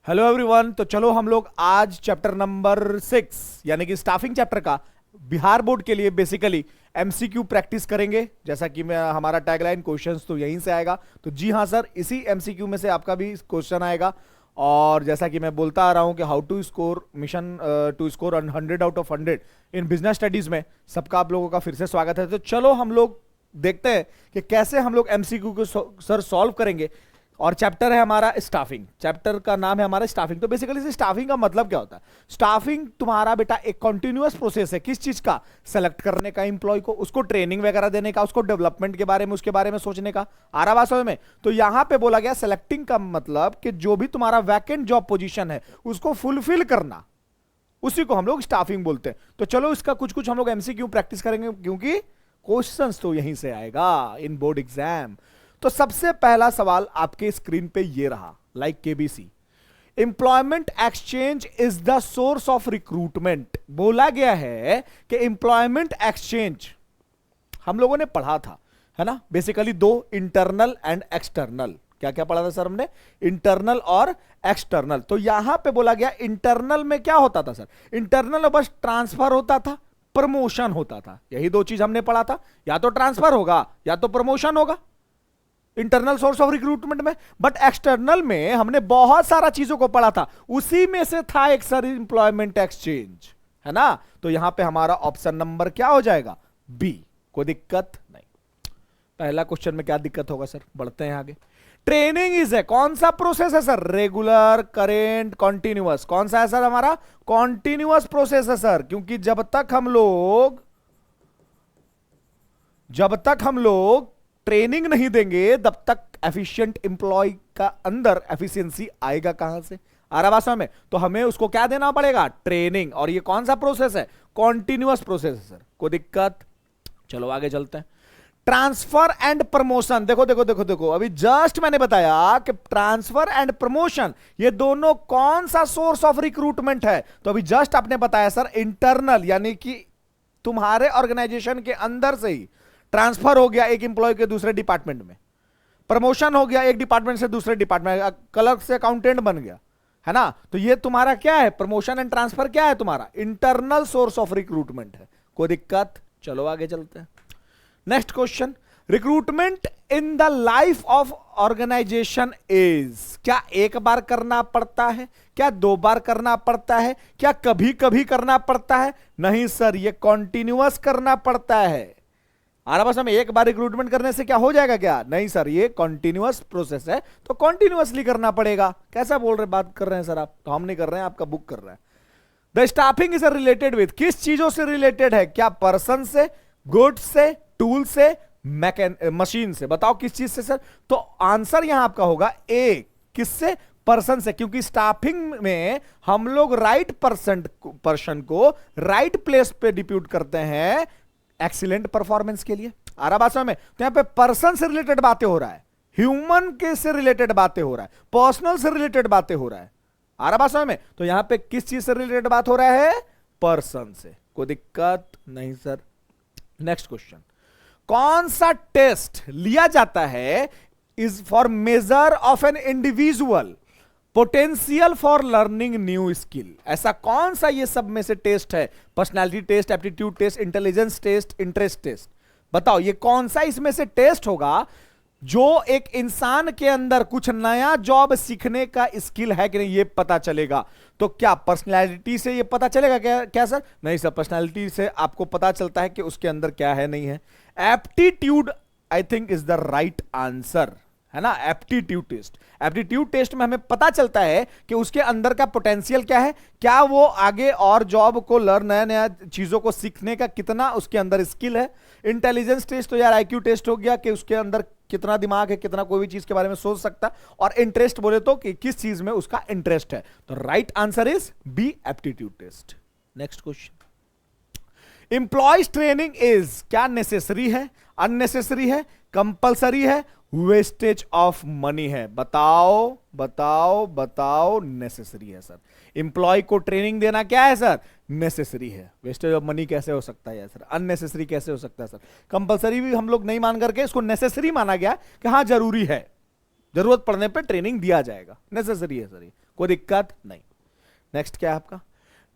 Hello everyone. तो चलो हम लोग आज चैप्टर नंबर 6 यानी कि स्टाफिंग चैप्टर का बिहार बोर्ड के लिए बेसिकली एमसीक्यू प्रैक्टिस करेंगे। जैसा कि मैं हमारा टैगलाइन क्वेश्चंस तो यहीं से आएगा, तो जी हाँ सर, इसी एमसीक्यू में से आपका भी क्वेश्चन आएगा। और जैसा कि मैं बोलता आ रहा हूं कि how to score mission to score 100 out of 100 in business studies में सबका आप लोगों का फिर से स्वागत है। तो चलो हम लोग देखते हैं कि कैसे हम लोग एमसीक्यू को सर सॉल्व करेंगे। और चैप्टर है हमारा स्टाफिंग, चैप्टर का नाम है हमारा स्टाफिंग। तो बेसिकली स्टाफिंग का मतलब क्या होता है? स्टाफिंग तुम्हारा बेटा एक कंटिन्यूअस प्रोसेस है। किस चीज का? सेलेक्ट करने का एम्प्लॉय को, उसको ट्रेनिंग वगैरह देने का, उसको डेवलपमेंट के बारे में, उसके बारे में सोचने का। आ रहा बात समझ में? तो यहां पे बोला गया सेलेक्टिंग का मतलब कि जो भी तुम्हारा वैकेंट जॉब पोजीशन है उसको फुलफिल करना, उसी को हम लोग स्टाफिंग बोलते हैं। तो चलो इसका कुछ कुछ हम लोग एमसीक्यू प्रैक्टिस करेंगे, क्योंकि क्वेश्चंस तो यहीं से आएगा इन बोर्ड एग्जाम। तो सबसे पहला सवाल आपके स्क्रीन पे ये रहा, like KBC, employment exchange is the source of recruitment. बोला गया है कि एम्प्लॉयमेंट एक्सचेंज हम लोगों ने पढ़ा था, है ना, बेसिकली दो, इंटरनल एंड एक्सटर्नल। क्या क्या पढ़ा था सर हमने? इंटरनल और एक्सटर्नल। तो यहां पे बोला गया इंटरनल में क्या होता था सर? इंटरनल में बस ट्रांसफर होता था, प्रमोशन होता था। यही दो चीज हमने पढ़ा था, या तो ट्रांसफर होगा या तो प्रमोशन होगा इंटरनल सोर्स ऑफ रिक्रूटमेंट में। बट एक्सटर्नल में हमने बहुत सारा चीजों को पढ़ा था, उसी में से था एक सर एम्प्लॉयमेंट एक्सचेंज, है ना। तो यहां पे हमारा ऑप्शन नंबर क्या हो जाएगा? बी। कोई दिक्कत नहीं। पहला क्वेश्चन में क्या दिक्कत होगा सर? बढ़ते हैं आगे। ट्रेनिंग इज है, कौन सा प्रोसेस है सर? Regular, current, continuous. कौन सा है सर हमारा? कॉन्टिन्यूअस प्रोसेस है सर, क्योंकि जब तक हम लोग ट्रेनिंग नहीं देंगे तब तक एफिशिएंट एम्प्लॉय का अंदर एफिशिएंसी आएगा कहां से? आ रहा बात समझ में? तो हमें उसको क्या देना पड़ेगा? ट्रेनिंग। और ये कौन सा प्रोसेस है? कॉन्टिन्यूअस प्रोसेस है सर। कोई दिक्कत? चलो आगे चलते हैं। ट्रांसफर एंड प्रमोशन, देखो देखो देखो देखो, अभी जस्ट मैंने बताया कि ट्रांसफर एंड प्रमोशन ये दोनों कौन सा सोर्स ऑफ रिक्रूटमेंट है? तो अभी जस्ट आपने बताया सर इंटरनल, यानी कि तुम्हारे ऑर्गेनाइजेशन के अंदर से ही ट्रांसफर हो गया एक इंप्लॉय के दूसरे डिपार्टमेंट में, प्रमोशन हो गया एक डिपार्टमेंट से दूसरे डिपार्टमेंट, क्लर्क से अकाउंटेंट बन गया, है ना। तो ये तुम्हारा क्या है? प्रमोशन एंड ट्रांसफर क्या है तुम्हारा? इंटरनल सोर्स ऑफ रिक्रूटमेंट है। कोई दिक्कत? चलो आगे चलते हैं। Next question, recruitment in the life of organisation is, क्या एक बार करना पड़ता है? क्या दो बार करना पड़ता है? क्या कभी कभी करना पड़ता है? नहीं सर, ये कॉन्टिन्यूअस करना पड़ता है। आरा बस हमें एक बार रिक्रूटमेंट करने से क्या हो जाएगा क्या? नहीं सर, ये कॉन्टिन्यूअस प्रोसेस है, तो कॉन्टिन्यूअसली करना पड़ेगा। कैसा बोल रहे, बात कर रहे हैं सर आप? तो हम नहीं कर रहे हैं, आपका बुक कर रहा है। The staffing is related with, किस चीजों से रिलेटेड है? क्या पर्सन से, गुड्स से, टूल से, मशीन से? बताओ किस चीज से सर? तो आंसर यहां आपका होगा ए। किससे? पर्सन से, क्योंकि स्टाफिंग में हम लोग राइट पर्सन को राइट प्लेस पे डिप्यूट करते हैं एक्सीलेंट परफॉर्मेंस के लिए। आ रहा बात समझ में? तो यहां पे पर्सन से रिलेटेड बातें हो रहा है, ह्यूमन के से रिलेटेड बातें हो रहा है, पर्सनल से रिलेटेड बातें हो रहा है। आ रहा बात समझ में? तो यहां पे किस चीज से रिलेटेड बात हो रहा है? पर्सन से। कोई दिक्कत नहीं सर। नेक्स्ट क्वेश्चन, कौन सा टेस्ट लिया जाता है is for measure of an individual potential for learning new skill? ऐसा कौन सा ये सब में से टेस्ट है? Personality test, aptitude test, intelligence test, interest test. बताओ ये कौन सा इसमें से टेस्ट होगा जो एक इंसान के अंदर कुछ नया जॉब सीखने का स्किल है कि नहीं ये पता चलेगा। तो क्या पर्सनालिटी से ये पता चलेगा क्या? क्या सर? नहीं सर, पर्सनालिटी से आपको पता चलता है कि उसके अंदर क्या है, नहीं है। Aptitude I think is the right answer, है ना। एप्टीट्यूड टेस्ट, एप्टीट्यूड टेस्ट में हमें पता चलता है कि उसके अंदर का पोटेंशियल क्या है, क्या वो आगे और जॉब को लर्न, नया नया चीजों को सीखने का कितना उसके अंदर स्किल है। इंटेलिजेंस टेस्ट तो यार आईक्यू टेस्ट हो गया कि उसके अंदर कितना दिमाग है, कितना कोई भी चीज के बारे में सोच सकता। और इंटरेस्ट बोले तो कि किस चीज में उसका इंटरेस्ट है। तो right answer is B, aptitude test. Next question, employees training is, क्या नेसेसरी है, अननेसेसरी है, कंपल्सरी है, वेस्टेज ऑफ मनी है? बताओ बताओ बताओ। नेसेसरी है सर। एम्प्लॉय को ट्रेनिंग देना क्या है सर? नेसेसरी है। वेस्टेज ऑफ मनी कैसे हो सकता है सर? अननेसेसरी कैसे हो सकता है सर? कंपल्सरी भी हम लोग नहीं मान करके इसको नेसेसरी माना गया कि हाँ जरूरी है, जरूरत पड़ने पे ट्रेनिंग दिया जाएगा, नेसेसरी है सर ये। कोई दिक्कत नहीं। नेक्स्ट क्या है आपका,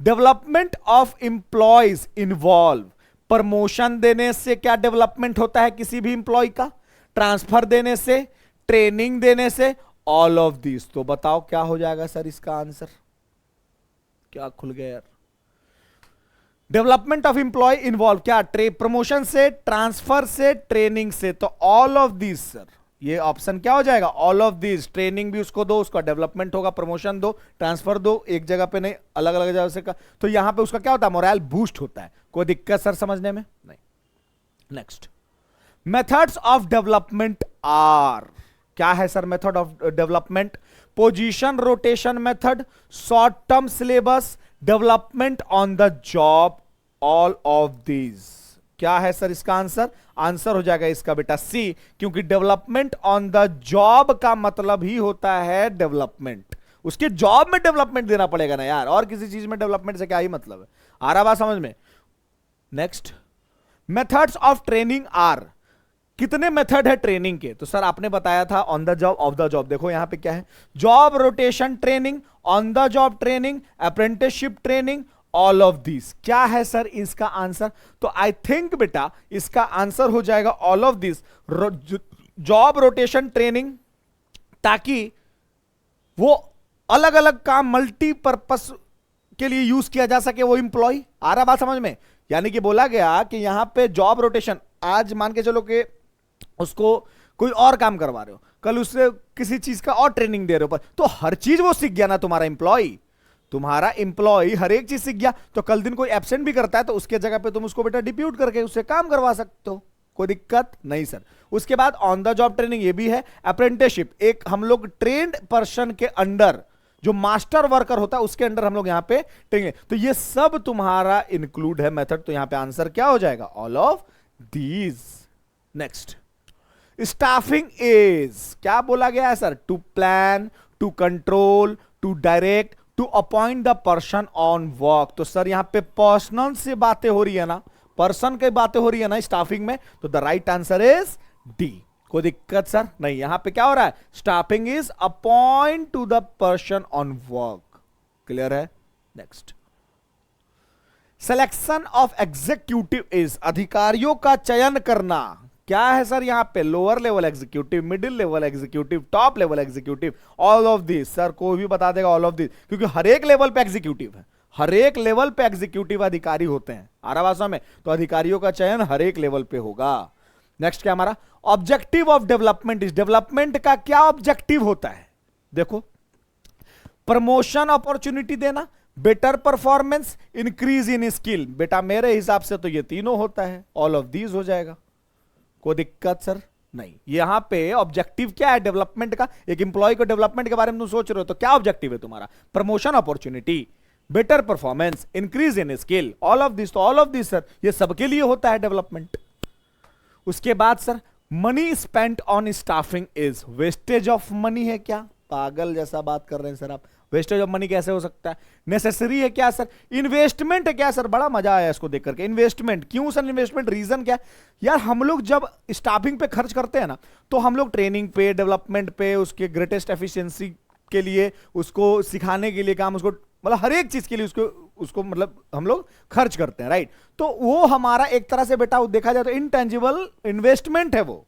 development of employees involve, promotion देने से क्या डेवलपमेंट होता है किसी भी इंप्लॉय का, ट्रांसफर देने से, ट्रेनिंग देने से, ऑल ऑफ दिस। तो बताओ क्या हो जाएगा सर इसका आंसर, क्या खुल गया यार। डेवलपमेंट ऑफ इंप्लॉय इन्वॉल्व क्या, प्रमोशन से, ट्रांसफर से, ट्रेनिंग से, तो ऑल ऑफ दिस सर, ये ऑप्शन क्या हो जाएगा, ऑल ऑफ दिस। ट्रेनिंग भी उसको दो, उसका डेवलपमेंट होगा, प्रमोशन दो, ट्रांसफर दो, एक जगह पे नहीं अलग अलग जगह से का, तो यहां पे उसका क्या होता है, मोरल बूस्ट होता है। कोई दिक्कत सर समझने में नहीं। Next, methods of development are, क्या है sir method of development, position rotation method, short term syllabus, development on the job, all of these. क्या है सर इसका आंसर, आंसर हो जाएगा इसका बेटा सी, क्योंकि डेवलपमेंट ऑन द जॉब का मतलब ही होता है डेवलपमेंट, उसके जॉब में डेवलपमेंट देना पड़ेगा ना यार, और किसी चीज में डेवलपमेंट से क्या ही मतलब है, आ रहा बात समझ में। Next, methods of training are, कितने मेथड है ट्रेनिंग के, तो सर आपने बताया था on the job, off the job. देखो यहां पे क्या है, job rotation training, on the job training, apprenticeship training, all of this. क्या है सर इसका आंसर, तो आई थिंक बेटा इसका आंसर हो जाएगा all of this, job rotation training, ताकि वो अलग अलग काम मल्टीपर्पस के लिए यूज किया जा सके वो इंप्लॉय। आ रहा बात समझ में, यानी कि बोला गया कि यहां पे जॉब रोटेशन, आज मान के चलो कि उसको कोई और काम करवा रहे हो, कल उससे किसी चीज का और ट्रेनिंग दे रहे हो, तो हर चीज वो सीख गया ना तुम्हारा इंप्लॉय, तुम्हारा इंप्लॉय हर एक चीज सीख गया, तो कल दिन कोई एब्सेंट भी करता है तो उसके जगह पे तुम उसको बेटा डिप्यूट करके उससे काम करवा सकते हो, कोई दिक्कत नहीं सर। उसके बाद ऑन द जॉब ट्रेनिंग ये भी है, अप्रेंटिसशिप, एक हम लोग ट्रेंड पर्सन के अंडर, जो मास्टर वर्कर होता है उसके अंडर हम लोग यहां पे ट्रेनिंग, तो ये सब तुम्हारा इंक्लूड है मेथड, तो यहां पे आंसर क्या हो जाएगा, all of these. Next, staffing is, क्या बोला गया है sir, to plan, to control, to direct, to appoint the person on work. तो सर यहां पे पर्सनल से बातें हो रही है ना, पर्सन की बातें हो रही है ना स्टाफिंग में, तो the right answer is D. कोई दिक्कत सर नहीं, यहां पे क्या हो रहा है, staffing is appoint to the person on work. Clear है। Next, selection of executive is, अधिकारियों का चयन करना, क्या है सर यहां पे, lower level executive, middle level executive, top level executive, all of this. Sir कोई भी बता देगा ऑल ऑफ दिस, क्योंकि हर एक लेवल पे एग्जीक्यूटिव है, हर एक लेवल पे एग्जीक्यूटिव अधिकारी होते हैं, आरावासा में, तो अधिकारियों का चयन हर एक लेवल पे होगा। नेक्स्ट क्या हमारा, objective of development is, development का क्या ऑब्जेक्टिव होता है, देखो, प्रमोशन अपॉर्चुनिटी देना, better performance, increase in skill. बेटा मेरे हिसाब से तो ये तीनों होता है, ऑल ऑफ दीज हो जाएगा, कोई दिक्कत सर नहीं। यहां पे ऑब्जेक्टिव क्या है डेवलपमेंट का, एक इंप्लॉय को डेवलपमेंट के बारे में तुम सोच रहे हो तो क्या ऑब्जेक्टिव है तुम्हारा, promotion opportunity, better performance, increase in skill, all of this. तो ऑल ऑफ दिस सर ये सबके लिए होता है डेवलपमेंट। उसके बाद sir, money spent on staffing is wastage of money है क्या, पागल जैसा बात कर रहे हैं सर आप, वेस्टेज ऑफ मनी कैसे हो सकता है, नेसेसरी है क्या सर, इन्वेस्टमेंट है क्या सर, बड़ा मजा आया इसको देख करके, इन्वेस्टमेंट क्यों सर, इन्वेस्टमेंट रीजन क्या यार, हम लोग जब स्टाफिंग पे खर्च करते हैं ना, तो हम लोग ट्रेनिंग पे, डेवलपमेंट पे, उसके ग्रेटेस्ट एफिशिएंसी के लिए, उसको सिखाने के लिए काम, उसको मतलब हर एक चीज के लिए उसको मतलब हम लोग खर्च करते हैं, राइट। तो वो हमारा एक तरह से बेटा देखा जाए तो इनटेंजिबल इन्वेस्टमेंट है वो,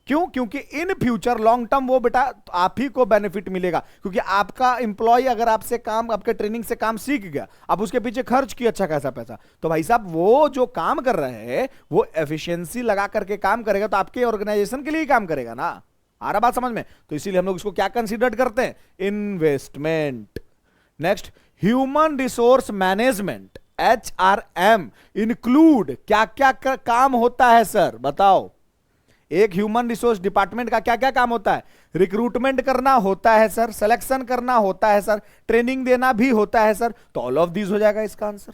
क्यों, क्योंकि इन फ्यूचर लॉन्ग टर्म वो बेटा आप ही को बेनिफिट मिलेगा, क्योंकि आपका इंप्लॉय अगर आपसे काम, आपके ट्रेनिंग से काम सीख गया, आप उसके पीछे खर्च किया अच्छा खासा पैसा, तो भाई साहब वो जो काम कर रहे हैं वो एफिशिएंसी लगा करके काम करेगा, तो आपके ऑर्गेनाइजेशन के लिए ही काम करेगा ना, आ रहा बात समझ में, तो इसीलिए हम लोग इसको क्या कंसीडर करते हैं, investment. Next, human resource management, HRM include क्या क्या काम होता है सर, बताओ, एक ह्यूमन रिसोर्स डिपार्टमेंट का क्या क्या काम होता है, रिक्रूटमेंट करना होता है सर, सिलेक्शन करना होता है सर, ट्रेनिंग देना भी होता है सर, तो ऑल ऑफ दिस हो जाएगा इसका आंसर,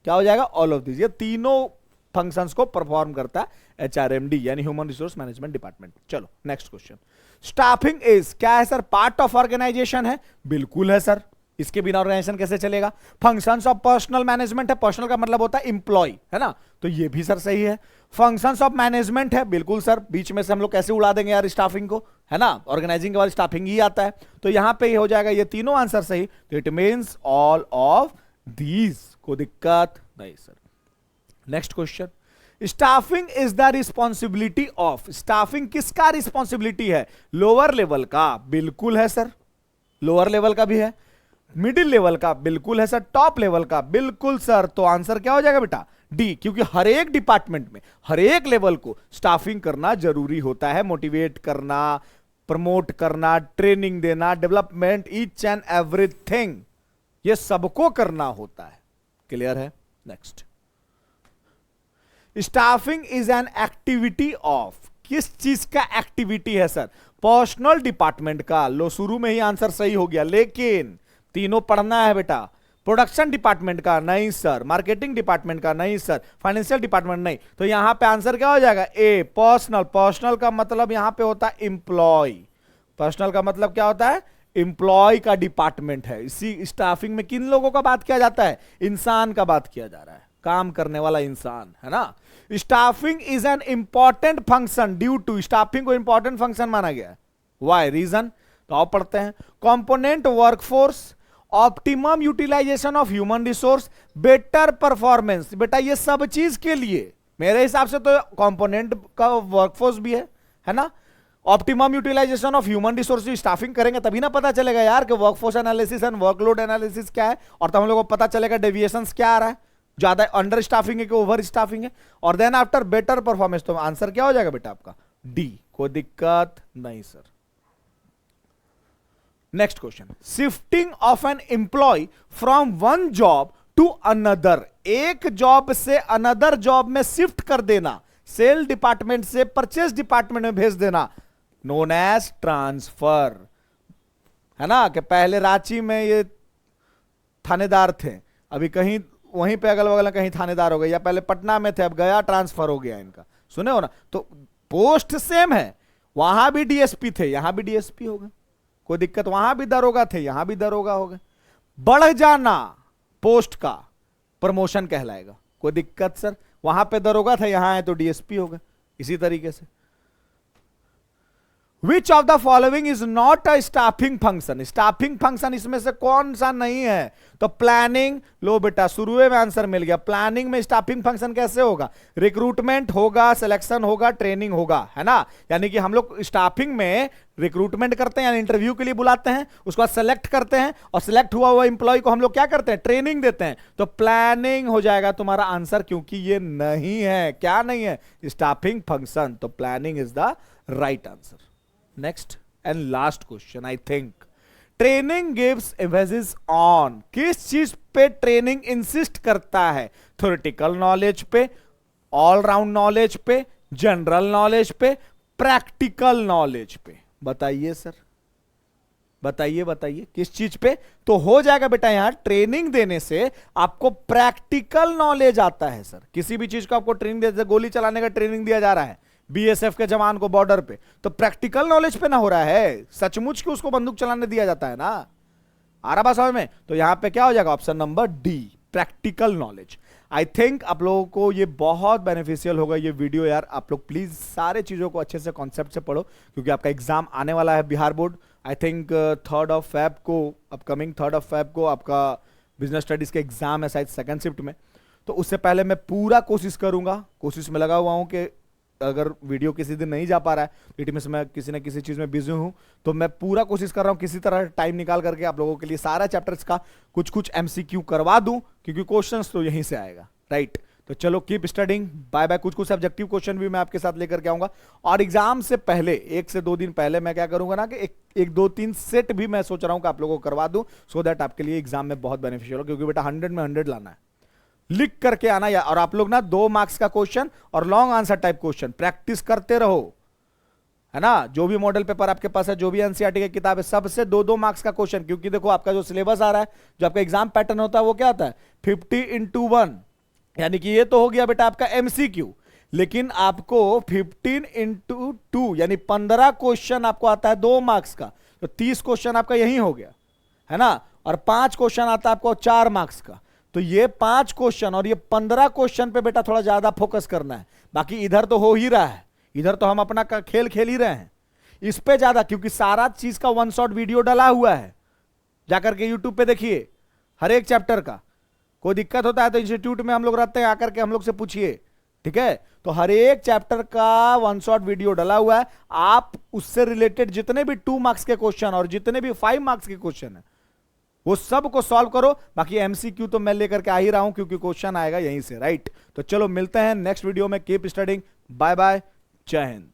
क्या हो जाएगा, ऑल ऑफ दिस। ये तीनों फंक्शंस को परफॉर्म करता है HRMD यानी ह्यूमन रिसोर्स मैनेजमेंट डिपार्टमेंट। चलो नेक्स्ट क्वेश्चन, स्टाफिंग इज क्या है सर, पार्ट ऑफ ऑर्गेनाइजेशन है, बिल्कुल है सर, इसके बिना ऑर्गेनाइजेशन कैसे चलेगा? फंक्शंस ऑफ पर्सनल मैनेजमेंट है, पर्सनल का मतलब होता है इंप्लॉय, है ना, तो ये भी सर सही है। फंक्शंस ऑफ मैनेजमेंट है, बिल्कुल सर, बीच में से हम लोग कैसे उड़ा देंगे यार स्टाफिंग को, है ना, ऑर्गेनाइजिंग के बाद स्टाफिंग ही आता है, तो यहां पे हो जाएगा ये तीनों आंसर सही, तो it means all of these, कोई दिक्कत नहीं sir. Next question, staffing is the responsibility of, staffing किसका रिस्पॉन्सिबिलिटी है? लोअर लेवल का, बिल्कुल है सर, लोअर लेवल का भी है, मिडिल लेवल का बिल्कुल है सर, टॉप लेवल का बिल्कुल सर, तो आंसर क्या हो जाएगा बेटा? डी, क्योंकि हर एक डिपार्टमेंट में हर एक लेवल को स्टाफिंग करना जरूरी होता है, मोटिवेट करना, प्रमोट करना, ट्रेनिंग देना, डेवलपमेंट, ईच एंड एवरीथिंग, ये सबको करना होता है। क्लियर है? Next, staffing is an activity of, किस चीज का एक्टिविटी है सर? पर्सनल डिपार्टमेंट का। लो, शुरू में ही आंसर सही हो गया, लेकिन तीनों पढ़ना है बेटा। प्रोडक्शन डिपार्टमेंट का नहीं सर, मार्केटिंग डिपार्टमेंट का नहीं सर, फाइनेंशियल डिपार्टमेंट नहीं, तो यहां पे आंसर क्या हो जाएगा? ए, पर्सनल। पर्सनल का मतलब यहां पे होता है एम्प्लॉय, पर्सनल का मतलब क्या होता है? एम्प्लॉय का डिपार्टमेंट है। इसी स्टाफिंग में किन लोगों का बात किया जाता है? इंसान का बात किया जा रहा है, काम करने वाला इंसान, है ना। Staffing is an important function due to, staffing को इंपॉर्टेंट फंक्शन माना गया। वाई? रीजन तो आप पढ़ते हैं, component workforce, optimum utilisation of human resource, better performance. बेटा ये सब चीज के लिए मेरे हिसाब से तो कंपोनेंट का वर्कफोर्स भी है ना, optimum utilisation of human resource. Staffing करेंगे तभी ना पता चलेगा यार कि workforce analysis and workload analysis क्या है, और तब हम लोग को पता चलेगा डेविएशंस क्या आ रहा है, ज्यादा अंडर स्टाफिंग है कि ओवर स्टाफिंग है, और देन आफ्टर बेटर परफॉर्मेंस। तो आंसर क्या हो जाएगा बेटा आपका? डी, कोई दिक्कत नहीं sir. Next question, shifting of an employee from one job to another, एक जॉब से अनदर जॉब में शिफ्ट कर देना, सेल डिपार्टमेंट से परचेस डिपार्टमेंट में भेज देना, नोन एज ट्रांसफर, है ना। कि पहले रांची में ये थानेदार थे, अभी कहीं वहीं पे अगल बगल कहीं थानेदार हो गए, या पहले पटना में थे अब गया ट्रांसफर हो गया इनका, सुने हो ना। तो पोस्ट सेम है, वहां भी डीएसपी थे यहां भी डीएसपी हो गए, कोई दिक्कत? वहां भी दरोगा थे यहां भी दरोगा हो गए। बढ़ जाना पोस्ट का प्रमोशन कहलाएगा, कोई दिक्कत सर? वहां पे दरोगा था यहां है तो डीएसपी हो गए। इसी तरीके से which of the following is not a staffing function, staffing function इसमें से कौन सा नहीं है? तो प्लानिंग, लो बेटा शुरू में आंसर मिल गया। प्लानिंग में स्टाफिंग फंक्शन कैसे होगा? रिक्रूटमेंट होगा, सिलेक्शन होगा, ट्रेनिंग होगा, है ना। यानी कि हम लोग स्टाफिंग में रिक्रूटमेंट करते हैं, यानी इंटरव्यू के लिए बुलाते हैं, उसके बाद सेलेक्ट करते हैं, और सिलेक्ट हुआ हुआ इंप्लॉय को हम लोग क्या करते हैं? ट्रेनिंग देते हैं। तो प्लानिंग हो जाएगा तुम्हारा आंसर, क्योंकि ये नहीं है, क्या नहीं है? स्टाफिंग फंक्शन, तो planning is the right answer. Next and last question, I think, training gives emphasis on, किस चीज पे ट्रेनिंग इंसिस्ट करता है? थ्योरेटिकल नॉलेज पे, ऑल राउंड नॉलेज पे, जनरल नॉलेज पे, प्रैक्टिकल नॉलेज पे? बताइए सर, बताइए बताइए किस चीज पे? तो हो जाएगा बेटा यहां ट्रेनिंग देने से आपको प्रैक्टिकल नॉलेज आता है सर। किसी भी चीज को आपको ट्रेनिंग दे, गोली चलाने का ट्रेनिंग दिया जा रहा है बीएसएफ के जवान को बॉर्डर पे, तो प्रैक्टिकल नॉलेज पे ना हो रहा है, सचमुच की उसको बंदूक चलाने दिया जाता है ना। आ रहा बात समझ में? तो यहां पे क्या हो जाएगा? Option number D, practical knowledge. I think आप लोगों को ये बहुत बेनिफिशियल होगा ये वीडियो यार। आप लोग प्लीज सारे चीजों को अच्छे से कॉन्सेप्ट से पढ़ो, क्योंकि आपका एग्जाम आने वाला है Bihar board. I think 3rd of Feb को, अपकमिंग 3rd of Feb को आपका बिजनेस स्टडीज के एग्जाम है शायद सेकंड शिफ्ट में। तो उससे पहले मैं पूरा कोशिश करूंगा, कोशिश में लगा हुआ हूं कि अगर वीडियो किसी दिन नहीं जा पा रहा है, इट मींस मैं किसी न किसी चीज में बिजी हूं, तो मैं पूरा कोशिश कर रहा हूं किसी तरह टाइम निकाल करके आप लोगों के लिए सारा चैप्टर्स का कुछ कुछ एमसीक्यू करवा दूं, क्योंकि क्वेश्चंस तो यहीं से आएगा, राइट। तो चलो कीप स्टडिंग, बाय बाय। कुछ कुछ सब्जेक्टिव क्वेश्चन भी मैं आपके साथ लेकर के आऊंगा, और एग्जाम से पहले 1 से 2 दिन पहले मैं क्या करूंगा ना कि एक 2-3 सेट भी मैं सोच रहा हूं कि आप लोगों को करवा दूं, सो दैट आपके लिए एग्जाम में बहुत बेनिफिशियल हो। क्योंकि बेटा 100 में 100 लाना है, लिख करके आना या, और आप लोग ना 2 मार्क्स का क्वेश्चन और long answer type question practice करते रहो, है ना। जो भी मॉडल पेपर आपके पास है, जो भी एनसीईआरटी की किताब है, सबसे 2-2 मार्क्स का क्वेश्चन। क्योंकि देखो आपका जो सिलेबस आ रहा है, जो आपका एग्जाम पैटर्न होता है, वो क्या होता है? 50x1, यानी कि ये तो हो गया बेटा आपका एमसीक्यू, लेकिन आपको 15x2 यानी 15 क्वेश्चन आपको आता है 2 मार्क्स का, तो 30 क्वेश्चन आपका यही हो गया, है ना। और 5 क्वेश्चन आता है आपको 4 मार्क्स का। तो ये 5 क्वेश्चन और ये 15 क्वेश्चन पे बेटा थोड़ा ज्यादा फोकस करना है। बाकी इधर तो हो ही रहा है, इधर तो हम अपना खेल खेल ही रहे हैं। इस पे ज्यादा, क्योंकि सारा चीज का 1 शॉट वीडियो डला हुआ है, जाकर के यूट्यूब पे देखिए हर एक चैप्टर का। कोई दिक्कत होता है तो इंस्टीट्यूट में हम लोग रहते हैं, आकर के हम लोग से पूछिए, ठीक है। तो हर एक चैप्टर का 1 शॉट वीडियो डला हुआ है। आप उससे रिलेटेड जितने भी 2 मार्क्स के क्वेश्चन और जितने भी 5 मार्क्स के क्वेश्चन है वो सब को सॉल्व करो। बाकी एमसीक्यू तो मैं लेकर के आ ही रहा हूं, क्योंकि क्वेश्चन आएगा यहीं से, राइट। तो चलो मिलते हैं नेक्स्ट वीडियो में। कीप स्टडिंग, बाय बाय, जय हिंद।